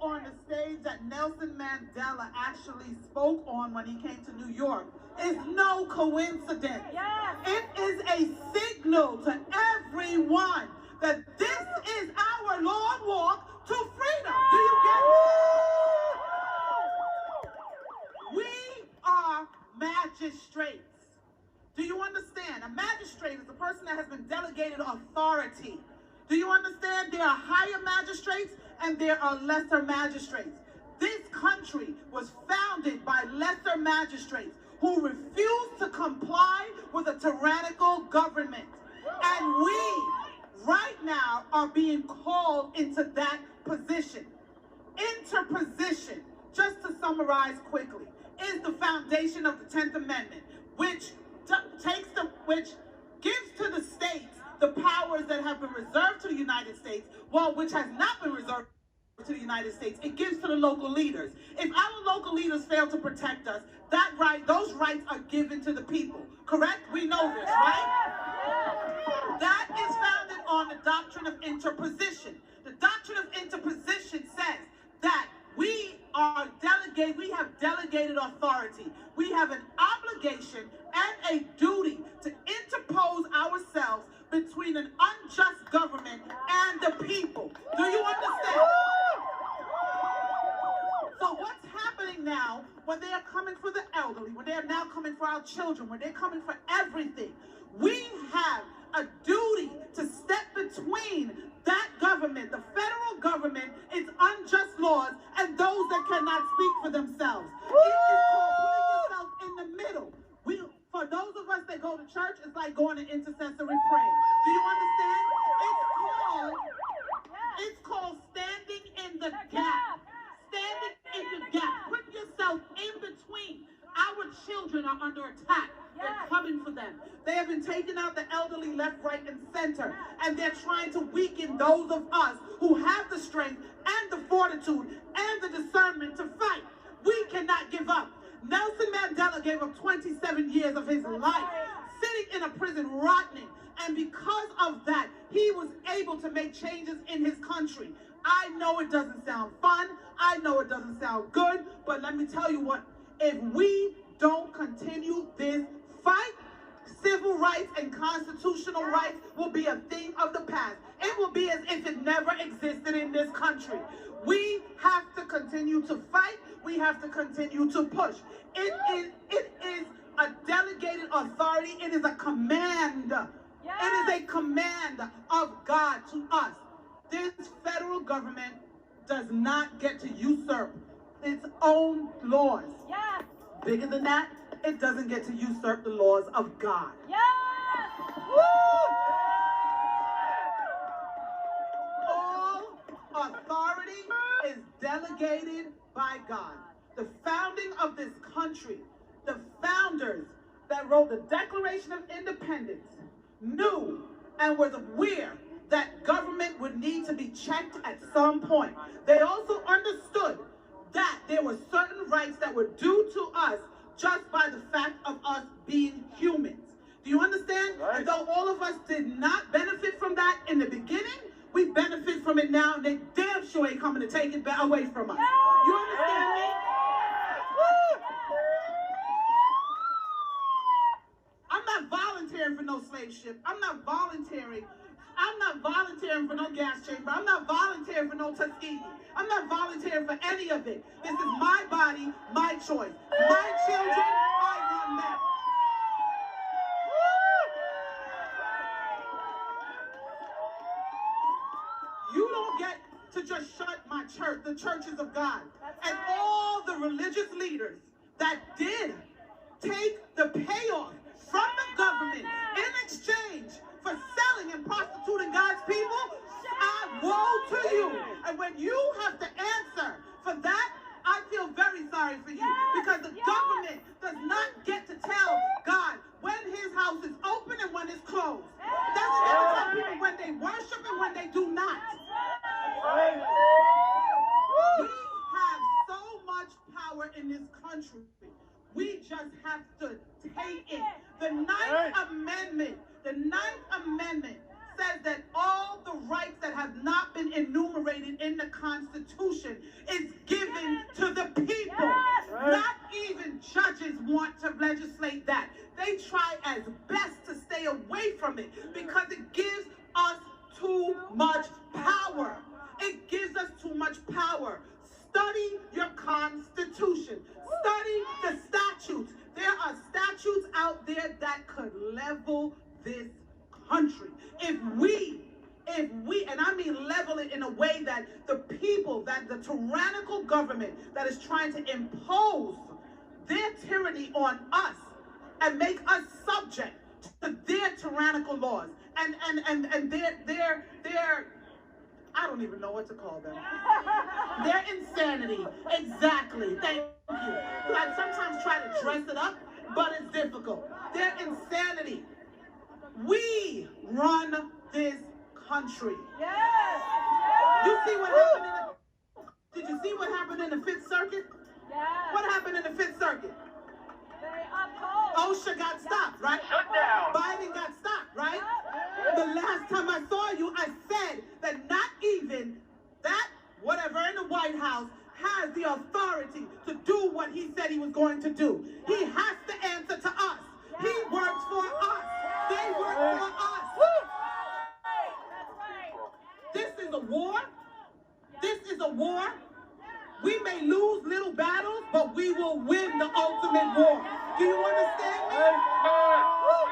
on the stage that Nelson Mandela actually spoke on when he came to New York is no coincidence. Yes. It is a signal to everyone that this is our long walk to freedom. Do you get it? We are magistrates. Do you understand? A magistrate is a person that has been delegated authority. Do you understand? There are higher magistrates and there are lesser magistrates. This country was founded by lesser magistrates who refused to comply with a tyrannical government. And we, right now, are being called into that position. Interposition, just to summarize quickly, is the foundation of the 10th Amendment, which gives to the states the powers that have been reserved to the United States, well, which has not been reserved to the United States. It gives to the local leaders. If our local leaders fail to protect us, those rights are given to the people. Correct? We know this, right? That is founded on the doctrine of interposition. The doctrine of interposition says that we have delegated authority. We have an obligation and a duty to interpose ourselves between an unjust government and the people. Do you understand? So what's happening now when they are coming for the elderly, when they are now coming for our children, when they're coming for everything, we have a duty to step between that government, the federal government, its unjust laws, and those that cannot speak for themselves. It is called putting yourself in the middle. For those of us that go to church, it's like going to intercessory prayer. Do you understand? It's called standing in the gap. Standing in the gap. Put yourself in between. Our children are under attack. They're coming for them. They have been taking out the elderly left, right, and center. And they're trying to weaken those of us who have the strength and the fortitude and the discernment to fight. We cannot give up. Nelson Mandela gave up 27 years of his life sitting in a prison rotting. And because of that, he was able to make changes in his country. I know it doesn't sound fun. I know it doesn't sound good. But let me tell you what, if we don't continue this fight, civil rights and constitutional rights will be a thing of the past. It will be as if it never existed in this country. We have to continue to fight. We have to continue to push. It is a delegated authority. It is a command. It is a command of God to us. This federal government does not get to usurp its own laws. Yes. Bigger than that, it doesn't get to usurp the laws of God. Yes. All authority is delegated by God. The founding of this country, the founders that wrote the Declaration of Independence knew and was aware that government would need to be checked at some point. They also understood that there were certain rights that were due to us just by the fact of us being humans. Do you understand? Right. And though all of us did not benefit from that in the beginning, we benefit from it now, and they damn sure ain't coming to take it away from us. You understand me? I'm not volunteering for no slave ship. I'm not volunteering for no gas chamber. I'm not volunteering for no Tuskegee. I'm not volunteering for any of it. This is my body, my choice. My children, I run them. You don't get to just shut my church, the churches of God. And all the religious leaders that did take the payoff from the government in exchange for selling and prostituting God's people, I woe to you. And when you have to answer for that, I feel very sorry for you, because the government does not get to tell God when his house is open and when it's closed. It doesn't get to tell people when they worship and when they do not. We have so much power in this country. We just have to take it. The Ninth Amendment says that all the rights that have not been enumerated in the Constitution Constitution is given to the people. Not even judges want to legislate that. They try as best to stay away from it because it gives us too much power. It gives us too much power. Study your Constitution. Study the statutes. There are statutes out there that could level this country. If we, and I mean level it in a way that the people, that the tyrannical government that is trying to impose their tyranny on us and make us subject to their tyrannical laws and their I don't even know what to call them. Their insanity. Exactly. Thank you. I sometimes try to dress it up, but it's difficult. Their insanity. We run this country. Yes. You see what happened did you see what happened in the 5th Circuit? Yes. What happened in the 5th Circuit? They uphold. OSHA got stopped, right? Shut down. Biden got stopped, right? The last time I saw you, I said that not even that whatever in the White House has the authority to do what he said he was going to do. He has to answer to us. He works for us. They work for us. This is a war. This is a war. We may lose little battles, but we will win the ultimate war. Do you understand me?